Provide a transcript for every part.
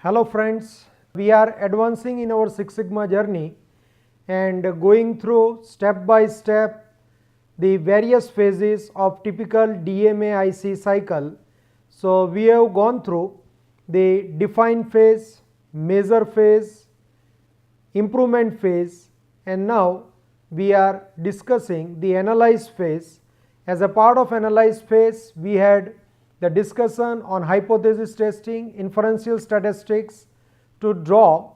Hello friends, we are advancing in our Six Sigma journey and going through step by step the various phases of typical DMA IC cycle. So we have gone through the define phase, measure phase, improvement phase, and now we are discussing the analyze phase. As a part of analyze phase, we had the discussion on hypothesis testing, inferential statistics to draw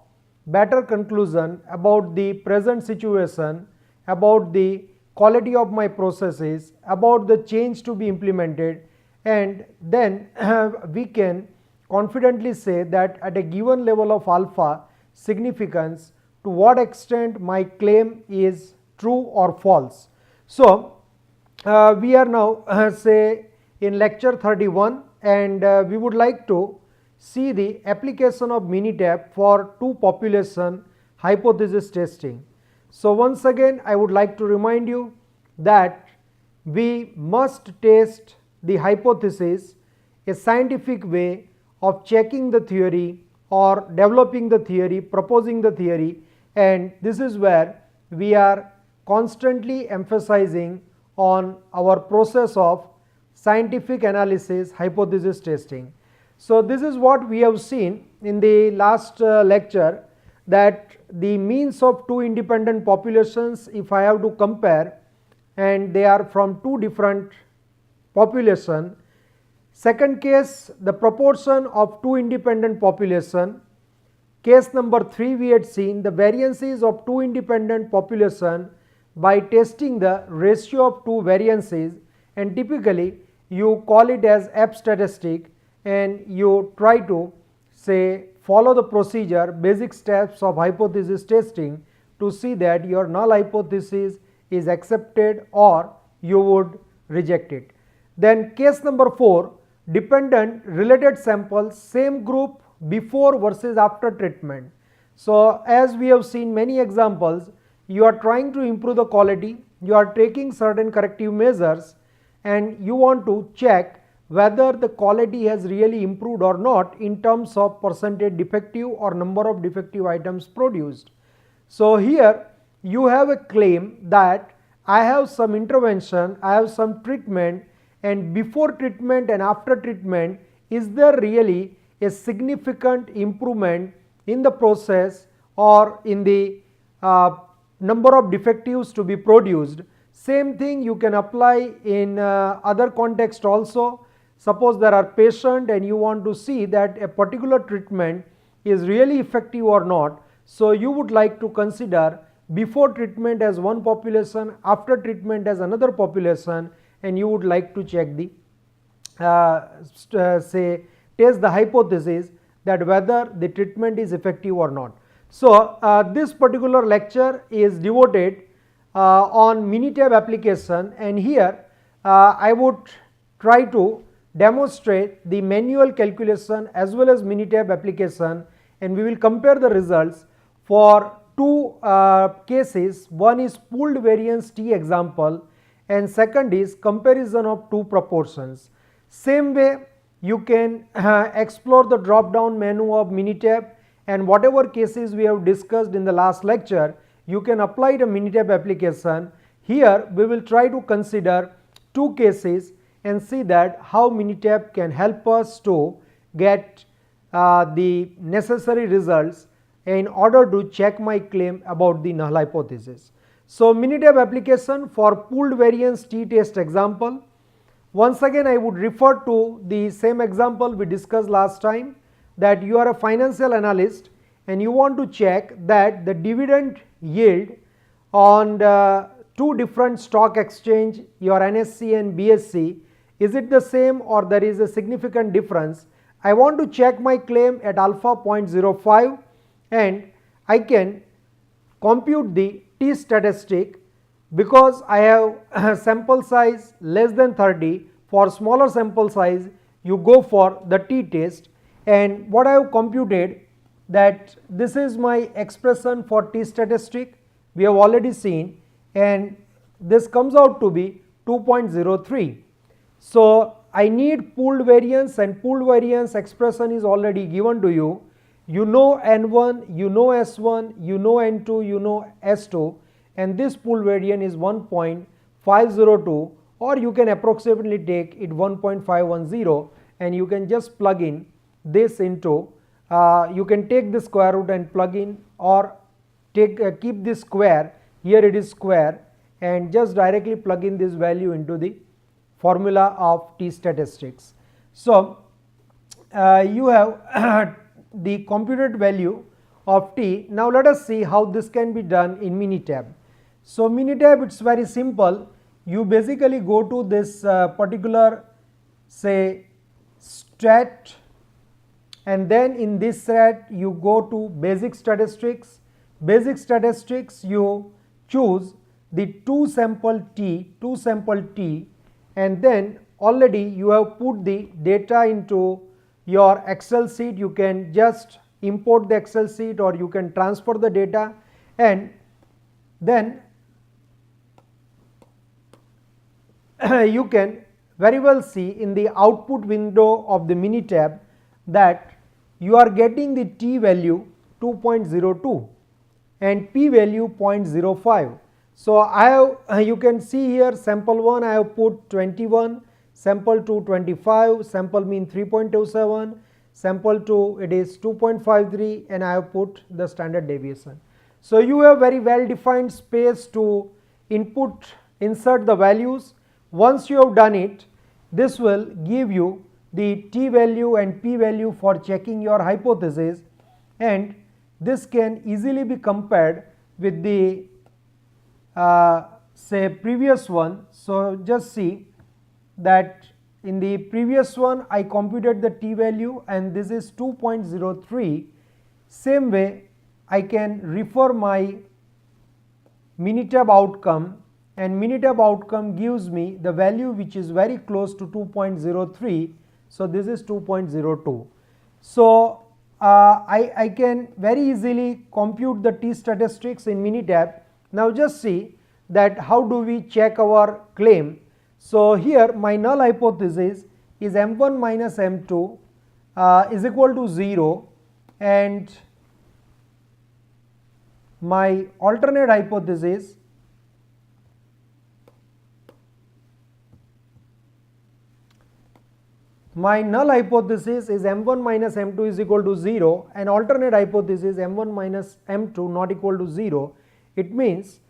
better conclusion about the present situation, about the quality of my processes, about the change to be implemented, and then we can confidently say that at a given level of alpha significance, to what extent my claim is true or false. So we are now say in lecture 31, and we would like to see the application of Minitab for two population hypothesis testing. So once again I would like to remind you that we must test the hypothesis, a scientific way of checking the theory or developing the theory, proposing the theory, and this is where we are constantly emphasizing on our process of scientific analysis hypothesis testing. So this is what we have seen in the last lecture, that the means of two independent populations, if I have to compare, and they are from two different population. Second case, the proportion of two independent population. Case number 3, we had seen the variances of two independent population by testing the ratio of two variances, and typically you call it as F statistic, and you try to say follow the procedure, basic steps of hypothesis testing to see that your null hypothesis is accepted or you would reject it. Then case number 4, dependent related samples, same group before versus after treatment. So as we have seen many examples, you are trying to improve the quality, you are taking certain corrective measures, and you want to check whether the quality has really improved or not in terms of percentage defective or number of defective items produced. So here you have a claim that I have some intervention, I have some treatment, and before treatment and after treatment, is there really a significant improvement in the process or in the number of defectives to be produced. Same thing you can apply in other context also. Suppose there are patient and you want to see that a particular treatment is really effective or not. So you would like to consider before treatment as one population, after treatment as another population, and you would like to check the say test the hypothesis that whether the treatment is effective or not. So this particular lecture is devoted on Minitab application, and here I would try to demonstrate the manual calculation as well as Minitab application, and we will compare the results for two cases. One is pooled variance T example, and second is comparison of two proportions. Same way you can explore the drop down menu of Minitab, and whatever cases we have discussed in the last lecture, you can apply the Minitab application. Here we will try to consider two cases and see that how Minitab can help us to get the necessary results in order to check my claim about the null hypothesis. So Minitab application for pooled variance T test example. Once again I would refer to the same example we discussed last time, that you are a financial analyst and you want to check that the dividend yield on the two different stock exchange, your NSE and BSE, is it the same or there is a significant difference. I want to check my claim at alpha 0.05, and I can compute the T statistic because I have sample size less than 30. For smaller sample size you go for the T test, and what I have computed, that this is my expression for T statistic we have already seen, and this comes out to be 2.03. So I need pooled variance, and pooled variance expression is already given to you, You know N1, you know S1, you know N2, you know S2, and this pool variance is 1.502, or you can approximately take it 1.510, and you can just plug in this into, you can take the square root and plug in, or keep this square, here it is square, and just directly plug in this value into the formula of T statistics. So you have the computed value of T. Now let us see how this can be done in Minitab. So Minitab, it's very simple. You basically go to this particular, say, stat, and then in this stat you go to basic statistics. Basic statistics, you choose the 2 sample T, and then already you have put the data into your Excel sheet. You can just import the Excel sheet, or you can transfer the data, and then you can very well see in the output window of the Minitab that you are getting the T value 2.02 and P value 0.05. So I have, you can see here sample 1 I have put 21, sample 2 25, sample mean 3.27, sample 2 it is 2.53, and I have put the standard deviation. So you have very well defined space to insert the values. Once you have done it, this will give you the T value and P value for checking your hypothesis, and this can easily be compared with the say previous one. So just see that in the previous one I computed the T value, and this is 2.03. Same way I can refer my Minitab outcome, and Minitab outcome gives me the value which is very close to 2.03. So this is 2.02. So I can very easily compute the T statistics in Minitab. Now just see that how do we check our claim. So here my null hypothesis is M1 minus M2 is equal to 0, and my alternate hypothesis null hypothesis is M1 minus M2 is equal to 0, and alternate hypothesis M1 minus M2 not equal to 0. It means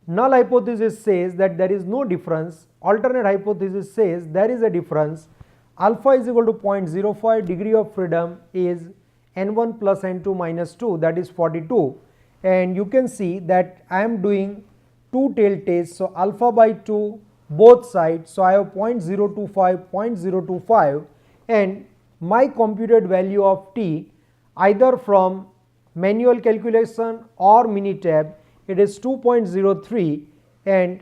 null hypothesis says that there is no difference, alternate hypothesis says there is a difference. Alpha is equal to 0.05, degree of freedom is N1 plus N2 minus 2, that is 42, and you can see that I am doing two tail tests. So alpha by 2 both sides, so I have 0.025, and my computed value of T either from manual calculation or Minitab, it is 2.03, and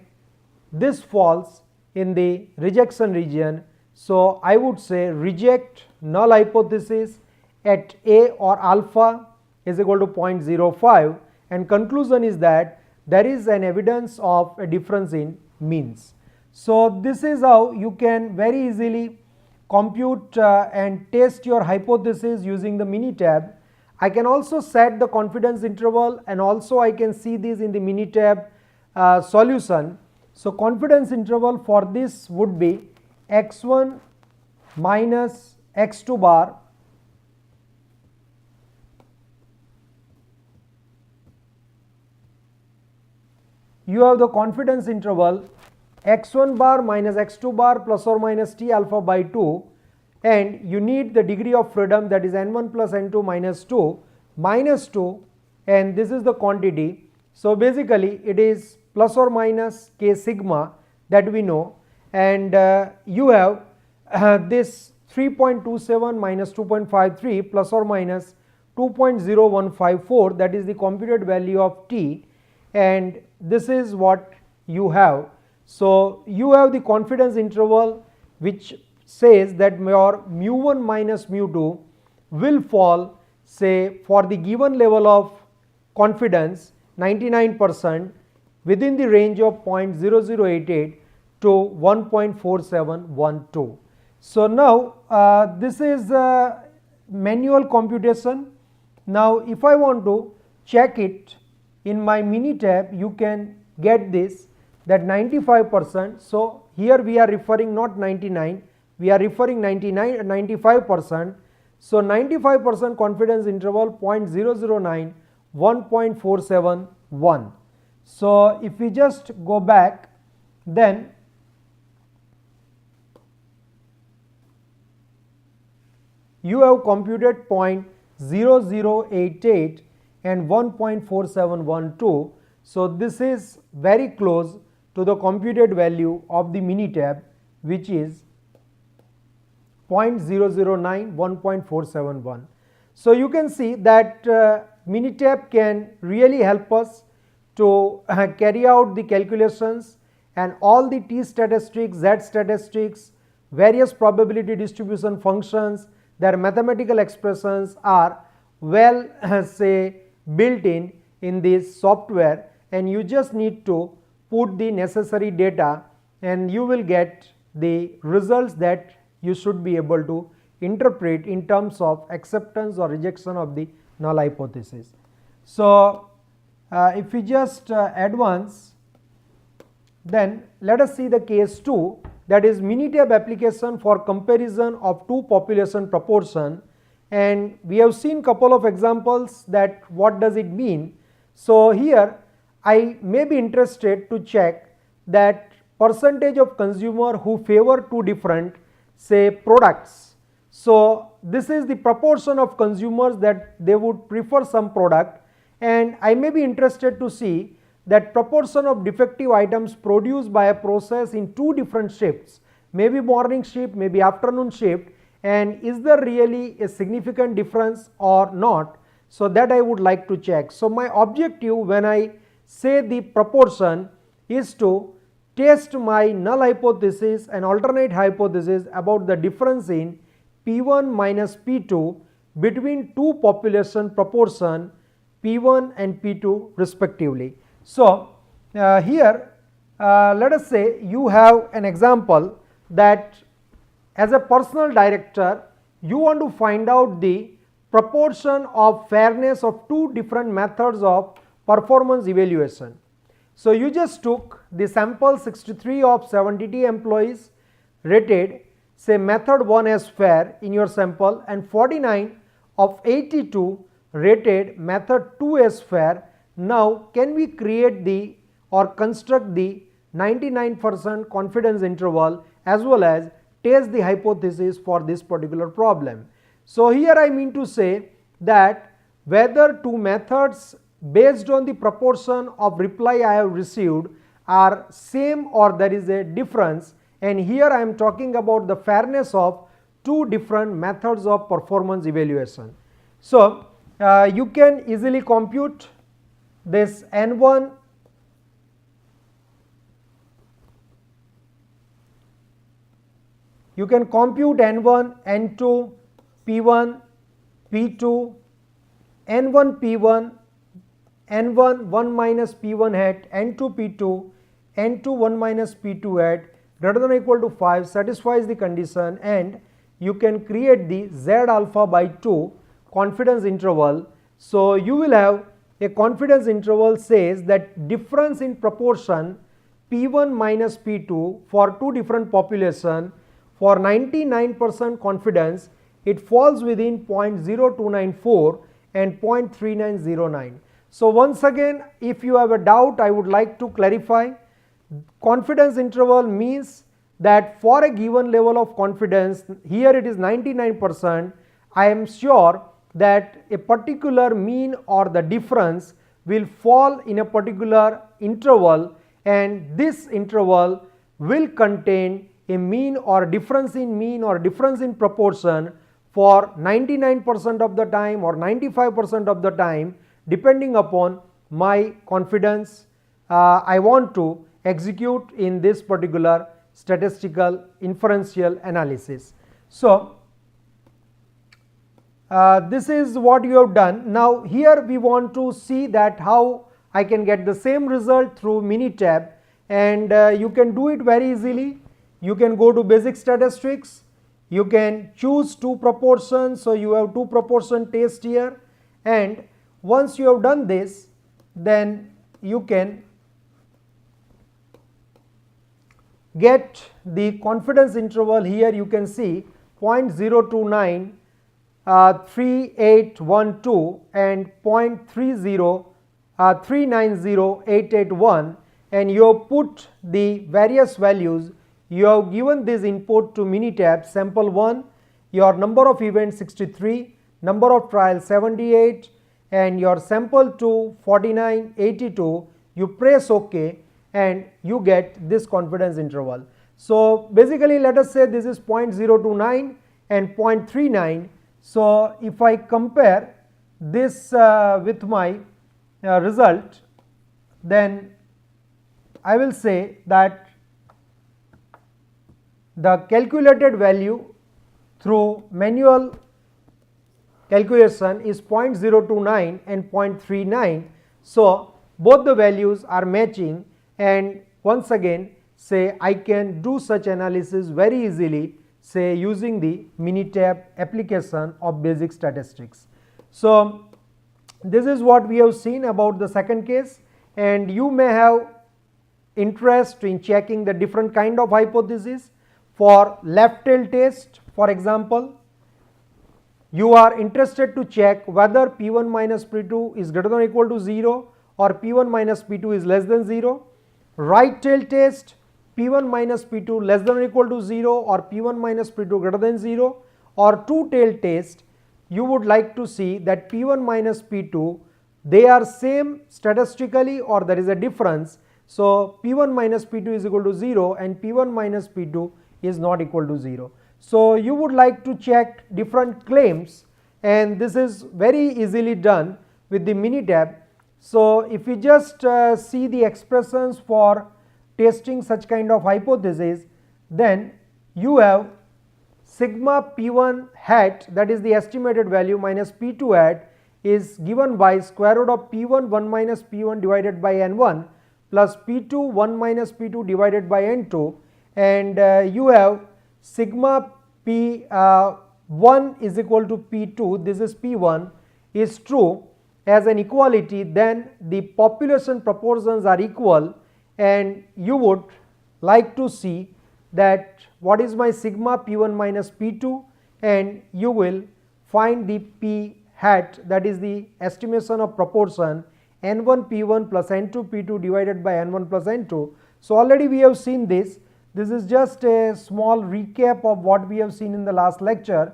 this falls in the rejection region. So I would say reject null hypothesis at A or alpha is equal to 0.05, and conclusion is that there is an evidence of a difference in means. So this is how you can very easily compute and test your hypothesis using the Minitab. I can also set the confidence interval, and also I can see this in the Minitab solution. So confidence interval for this would be x1 minus x2 bar you have the confidence interval x1 bar minus x2 bar plus or minus T alpha by 2, and you need the degree of freedom, that is N1 plus N2 minus 2, and this is the quantity. So basically it is plus or minus K sigma that we know, and you have this 3.27 minus 2.53 plus or minus 2.0154, that is the computed value of T, and this is what you have. So you have the confidence interval which says that your mu1 minus mu2 will fall, say, for the given level of confidence 99% within the range of 0.0088 to 1.4712. So now this is manual computation, Now if I want to check it in my Minitab, you can get this, that 95%. So here we are referring not 99, we are referring 95%. So 95% confidence interval 0.009 1.471. So if we just go back, then you have computed 0.0088 and 1.4712. So this is very close to the computed value of the Minitab, which is 0.009 1.471. So you can see that Minitab can really help us to carry out the calculations, and all the t statistics, z statistics, various probability distribution functions, their mathematical expressions are well say built in this software, and you just need to put the necessary data and you will get the results that you should be able to interpret in terms of acceptance or rejection of the null hypothesis. So if we just advance, then let us see the case 2, that is Minitab application for comparison of two population proportion, and we have seen couple of examples that what does it mean. So here I may be interested to check that percentage of consumer who favor two different say products. So this is the proportion of consumers that they would prefer some product, and I may be interested to see that proportion of defective items produced by a process in two different shifts, maybe morning shift, maybe afternoon shift, and is there really a significant difference or not. So that I would like to check. So my objective when I say the proportion is to test my null hypothesis and alternate hypothesis about the difference in P1 minus P2 between two population proportion P1 and P2 respectively. So here let us say you have an example that as a personal director you want to find out the proportion of fairness of two different methods of performance evaluation. So you just took the sample 63 of 70 employees, rated say method 1 as fair in your sample, and 49 of 82 rated method 2 as fair. Now can we create the or construct the 99% confidence interval as well as test the hypothesis for this particular problem. So here I mean to say that whether two methods based on the proportion of reply I have received are same or there is a difference, and here I am talking about the fairness of two different methods of performance evaluation. So you can easily compute this N1 you can compute N1, N2, P1, P2, N1 P1, N1 1 minus P1 hat, N2 P2, N2 1 minus P2 hat greater than or equal to 5 satisfies the condition, and you can create the Z alpha by 2 confidence interval. So you will have a confidence interval says that difference in proportion P1 minus P2 for two different population for 99% confidence it falls within 0.0294 and 0.3909. So once again, if you have a doubt, I would like to clarify. Confidence interval means that for a given level of confidence, here it is 99%, I am sure that a particular mean or the difference will fall in a particular interval, and this interval will contain a mean or difference in mean or difference in proportion for 99% of the time or 95% of the time, depending upon my confidence I want to execute in this particular statistical inferential analysis. So this is what you have done. Now here we want to see that how I can get the same result through Minitab, and you can do it very easily. You can go to basic statistics, you can choose two proportions, so you have two proportion test here, and once you have done this, then you can get the confidence interval. Here you can see 0.029, 3812 and 0.30, 390881, and you have put the various values. You have given this input to Minitab sample 1, your number of events 63, number of trials 78, and your sample 2 4982. You press OK and you get this confidence interval. So basically, let us say this is 0.029 and 0.39. So if I compare this with my result, then I will say that the calculated value through manual calculation is 0.029 and 0.39. So both the values are matching, and once again say I can do such analysis very easily, say using the Minitab application of basic statistics. So this is what we have seen about the second case, and you may have interest in checking the different kind of hypothesis. For left tail test, for example, you are interested to check whether P1 minus P2 is greater than or equal to 0 or P1 minus P2 is less than 0. Right tail test, P1 minus P2 less than or equal to 0 or P1 minus P2 greater than 0. Or two tail test, you would like to see that P1 minus P2, they are same statistically or there is a difference. So P1 minus P2 is equal to 0 and P1 minus P2 is not equal to 0. So you would like to check different claims, and this is very easily done with the Minitab. So if you just see the expressions for testing such kind of hypothesis, then you have sigma P1 hat, that is the estimated value, minus P2 hat is given by square root of P1 1 minus P1 divided by N1 plus P2 1 minus P2 divided by N2, and you have sigma P1 is equal to P2, this is P1 is true as an equality, then the population proportions are equal, and you would like to see that what is my sigma P1 minus P2, and you will find the P hat, that is the estimation of proportion N1 P1 plus N2 P2 divided by N1 plus N2. So already we have seen this. This is just a small recap of what we have seen in the last lecture.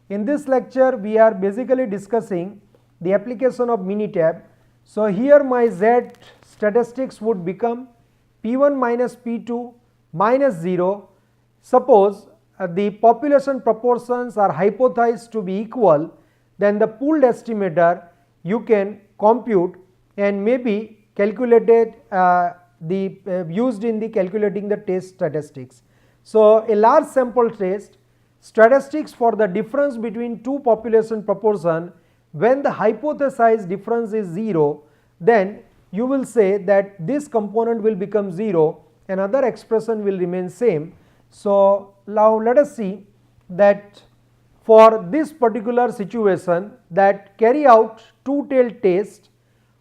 In this lecture, we are basically discussing the application of Minitab. So here my Z statistics would become P1 minus P2 minus 0. Suppose the population proportions are hypothesized to be equal, then the pooled estimator you can compute and maybe calculated used in the calculating the test statistics. So a large sample test statistics for the difference between two population proportion, when the hypothesized difference is 0, then you will say that this component will become 0, another expression will remain same. So now let us see that for this particular situation, that carry out two-tailed test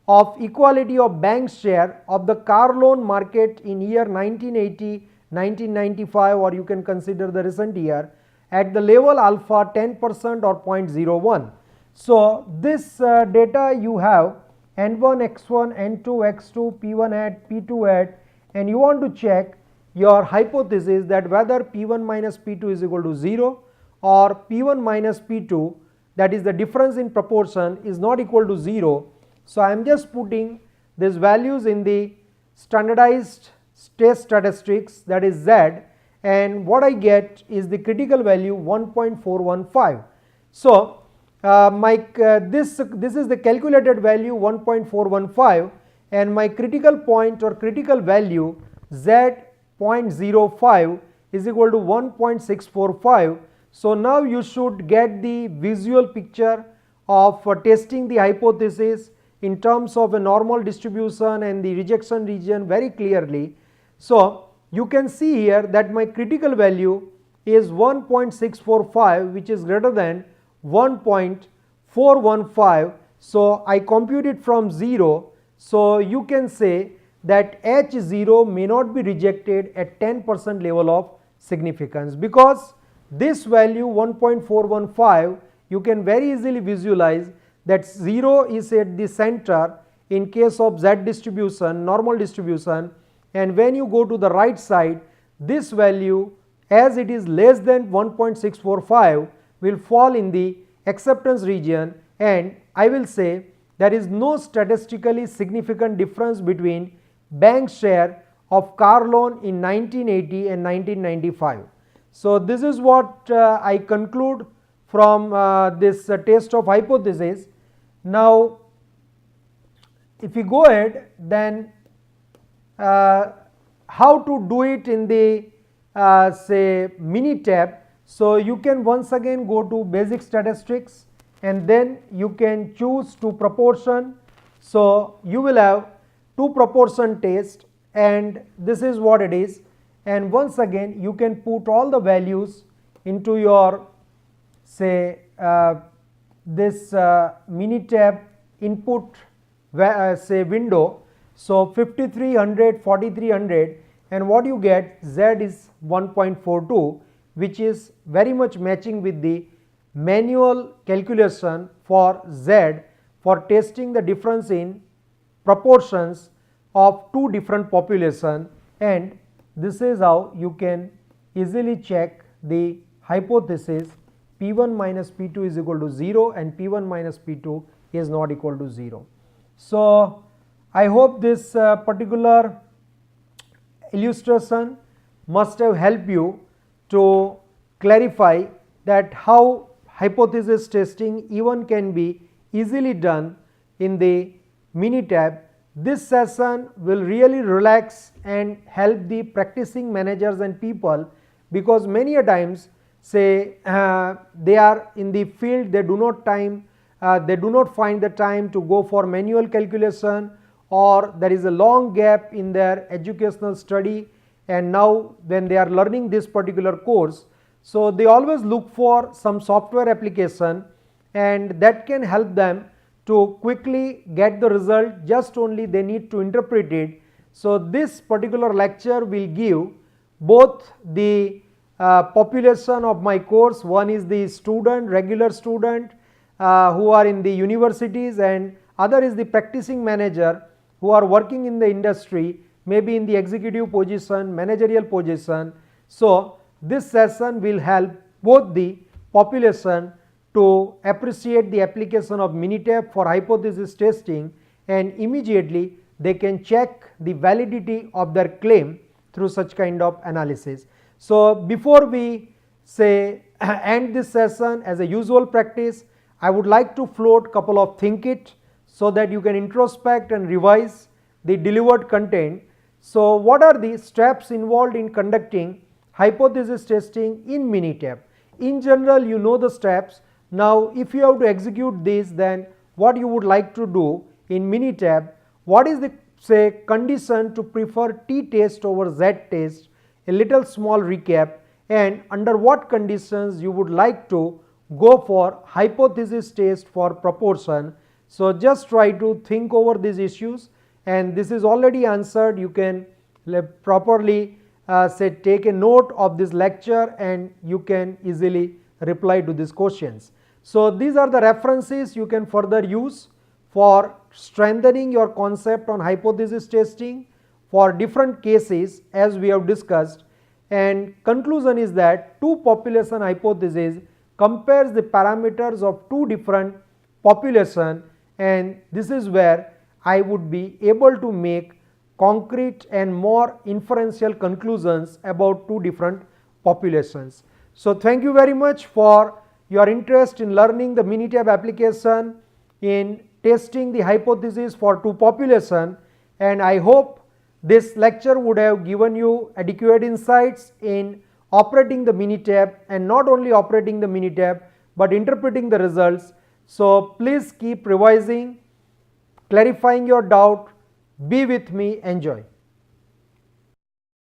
of equality of bank share of the car loan market in year 1980, 1995, or you can consider the recent year at the level alpha 10% or 0.01. So this data you have N1, X1, N2, X2, P1 hat, P2 hat, and you want to check your hypothesis that whether P1 minus P2 is equal to 0 or P1 minus P2, that is the difference in proportion, is not equal to 0. So I am just putting these values in the standardized test statistics, that is Z, and what I get is the critical value 1.415. So this is the calculated value 1.415, and my critical point or critical value Z 0.05 is equal to 1.645. So now you should get the visual picture of testing the hypothesis in terms of a normal distribution and the rejection region very clearly. So you can see here that my critical value is 1.645, which is greater than 1.415. So I compute it from 0. So you can say that H0 may not be rejected at 10% level of significance, because this value 1.415, you can very easily visualize that 0 is at the center in case of Z distribution, normal distribution, and when you go to the right side, this value, as it is less than 1.645, will fall in the acceptance region, and I will say there is no statistically significant difference between bank share of car loan in 1980 and 1995. So this is what I conclude from this test of hypothesis. Now if we go ahead, then how to do it in the say Minitab. So you can once again go to basic statistics, and then you can choose to proportion. So you will have two proportion test, and this is what it is, and once again you can put all the values into your say this Minitab input say window. So 5300, 4300, and what you get, Z is 1.42, which is very much matching with the manual calculation for Z for testing the difference in proportions of two different population, and this is how you can easily check the hypothesis P1 minus P2 is equal to 0 and P1 minus P2 is not equal to 0. So I hope this particular illustration must have helped you to clarify that how hypothesis testing even can be easily done in the Minitab. This session will really relax and help the practicing managers and people, because many a times say they are in the field, they do not find the time to go for manual calculation, or there is a long gap in their educational study, and now when they are learning this particular course, so they always look for some software application, and that can help them to quickly get the result, just only they need to interpret it. So this particular lecture will give both the population of my course. One is the student, regular student who are in the universities, and other is the practicing manager who are working in the industry, maybe in the executive position, managerial position. So this session will help both the population to appreciate the application of Minitab for hypothesis testing, and immediately they can check the validity of their claim through such kind of analysis. So before we say end this session, as a usual practice, I would like to float couple of think it, so that you can introspect and revise the delivered content. So what are the steps involved in conducting hypothesis testing in Minitab? In general, you know the steps. Now if you have to execute this, then what you would like to do in Minitab, what is the say condition to prefer T test over Z test, a little small recap, and under what conditions you would like to go for hypothesis test for proportion. So just try to think over these issues, and this is already answered. You can properly say take a note of this lecture, and you can easily reply to these questions. So these are the references you can further use for strengthening your concept on hypothesis testing for different cases as we have discussed. And conclusion is that two population hypothesis compares the parameters of two different population, and this is where I would be able to make concrete and more inferential conclusions about two different populations. So thank you very much for your interest in learning the Minitab application in testing the hypothesis for two population, and I hope this lecture would have given you adequate insights in operating the Minitab, and not only operating the Minitab but interpreting the results. So please keep revising, clarifying your doubt. Be with me, enjoy.